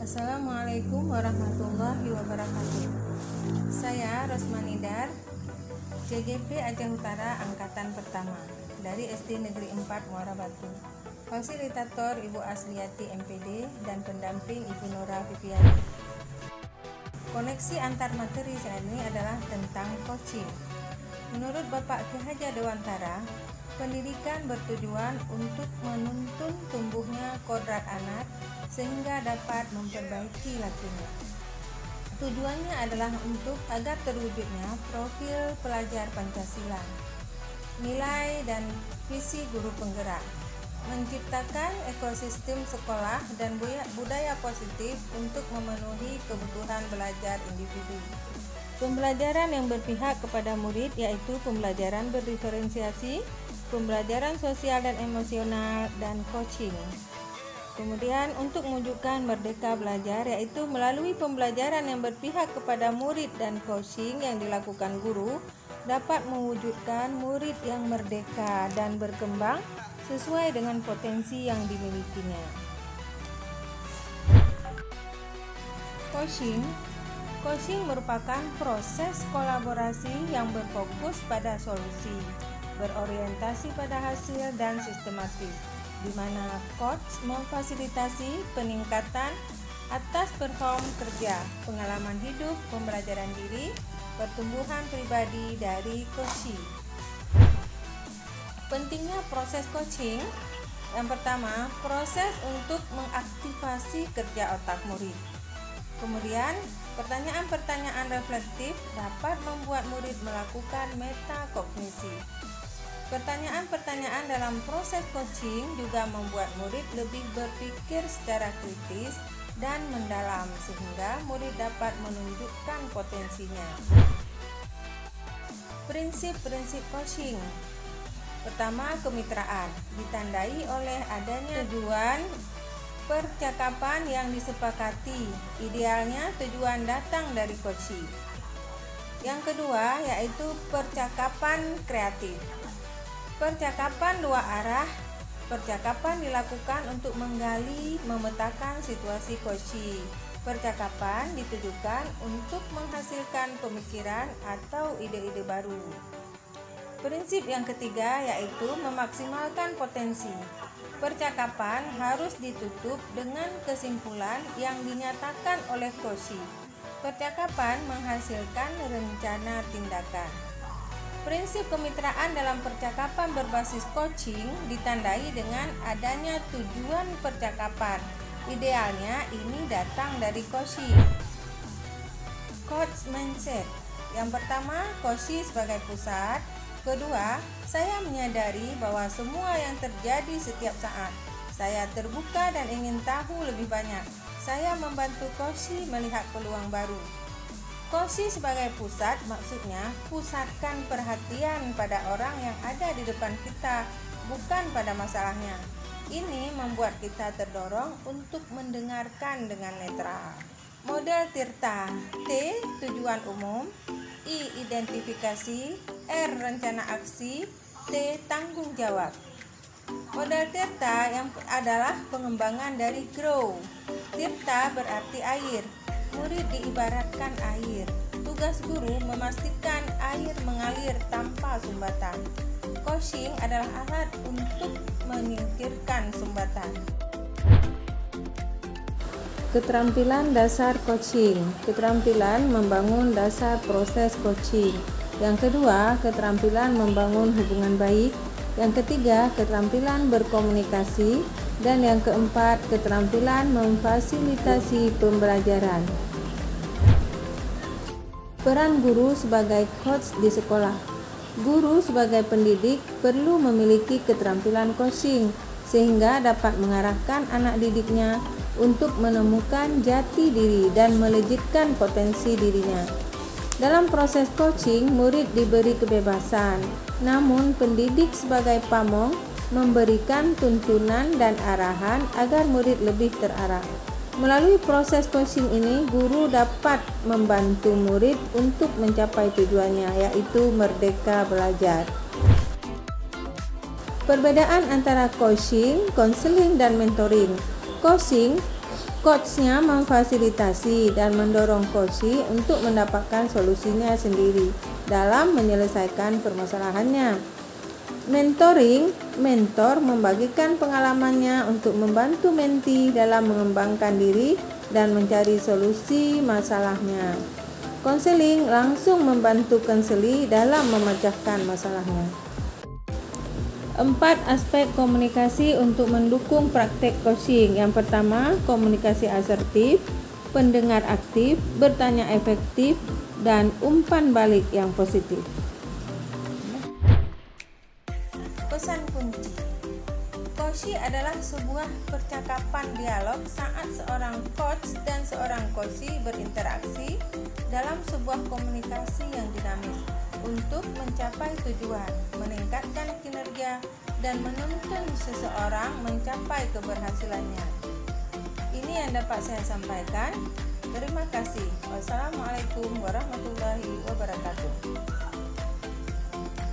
Assalamualaikum warahmatullahi wabarakatuh. Saya Rosmanidar, CGP Aceh Utara Angkatan Pertama dari SD Negeri 4 Muara Batu. Fasilitator Ibu Asliati MPD dan pendamping Ibu Nora Viviani. Koneksi antar materi saat ini adalah tentang coaching. Menurut Bapak Ki Hajar Dewantara, pendidikan bertujuan untuk menuntun tumbuhnya kodrat anak sehingga dapat memperbaiki lakunya. Tujuannya adalah untuk agar terwujudnya profil pelajar Pancasila, nilai dan visi guru penggerak, menciptakan ekosistem sekolah dan budaya positif untuk memenuhi kebutuhan belajar individu. Pembelajaran yang berpihak kepada murid yaitu pembelajaran berdiferensiasi, pembelajaran sosial dan emosional, dan coaching. Kemudian untuk mewujudkan merdeka belajar yaitu melalui pembelajaran yang berpihak kepada murid dan coaching yang dilakukan guru dapat mewujudkan murid yang merdeka dan berkembang sesuai dengan potensi yang dimilikinya. Coaching merupakan proses kolaborasi yang berfokus pada solusi, berorientasi pada hasil dan sistematis, di mana coach memfasilitasi peningkatan atas perform kerja, pengalaman hidup, pembelajaran diri, pertumbuhan pribadi dari coachee. Pentingnya proses coaching. Yang pertama, proses untuk mengaktifasi kerja otak murid. Kemudian, pertanyaan-pertanyaan reflektif dapat membuat murid melakukan metakognisi. Pertanyaan-pertanyaan dalam proses coaching juga membuat murid lebih berpikir secara kritis dan mendalam sehingga murid dapat menunjukkan potensinya. Prinsip-prinsip coaching. Pertama, kemitraan ditandai oleh adanya tujuan percakapan yang disepakati. Idealnya tujuan datang dari coachee. Yang kedua yaitu percakapan kreatif. Percakapan dua arah. Percakapan dilakukan untuk menggali, memetakan situasi coachee. Percakapan ditujukan untuk menghasilkan pemikiran atau ide-ide baru. Prinsip yang ketiga yaitu memaksimalkan potensi. Percakapan harus ditutup dengan kesimpulan yang dinyatakan oleh coachee. Percakapan menghasilkan rencana tindakan. Prinsip kemitraan dalam percakapan berbasis coaching ditandai dengan adanya tujuan percakapan. Idealnya ini datang dari coachee. Coach mindset. Yang pertama, coachee sebagai pusat. Kedua, saya menyadari bahwa semua yang terjadi setiap saat. Saya terbuka dan ingin tahu lebih banyak. Saya membantu coachee melihat peluang baru. Coachee sebagai pusat maksudnya pusatkan perhatian pada orang yang ada di depan kita, bukan pada masalahnya. Ini membuat kita terdorong untuk mendengarkan dengan netral. Model Tirta. T. Tujuan umum. I. Identifikasi. R. Rencana aksi. T. Tanggung jawab. Model Tirta yang adalah pengembangan dari Grow. Tirta berarti air. Murid diibaratkan air. Tugas guru memastikan air mengalir tanpa sumbatan. Coaching adalah alat untuk menyingkirkan sumbatan. Keterampilan dasar coaching. Keterampilan membangun dasar proses coaching. Yang kedua, keterampilan membangun hubungan baik. Yang ketiga, keterampilan berkomunikasi. Dan yang keempat, keterampilan memfasilitasi pembelajaran. Peran guru sebagai coach di sekolah. Guru sebagai pendidik perlu memiliki keterampilan coaching sehingga dapat mengarahkan anak didiknya untuk menemukan jati diri dan melejitkan potensi dirinya. Dalam proses coaching, murid diberi kebebasan, namun pendidik sebagai pamong memberikan tuntunan dan arahan agar murid lebih terarah. Melalui proses coaching ini, guru dapat membantu murid untuk mencapai tujuannya, yaitu merdeka belajar. Perbedaan antara coaching, konseling, dan mentoring. Coaching Coachnya memfasilitasi dan mendorong coachee untuk mendapatkan solusinya sendiri dalam menyelesaikan permasalahannya. Mentoring, mentor membagikan pengalamannya untuk membantu mentee dalam mengembangkan diri dan mencari solusi masalahnya. Konseling langsung membantu konseli dalam memecahkan masalahnya. 4 aspek komunikasi untuk mendukung praktek coaching. Yang pertama, komunikasi asertif, pendengar aktif, bertanya efektif, dan umpan balik yang positif. Pesan kunci. Coaching adalah sebuah percakapan dialog saat seorang coach dan seorang coachee berinteraksi dalam sebuah komunikasi yang dinamis untuk mencapai tujuan, meningkatkan kinerja, dan menuntun seseorang mencapai keberhasilannya. Ini yang dapat saya sampaikan. Terima kasih. Wassalamualaikum warahmatullahi wabarakatuh.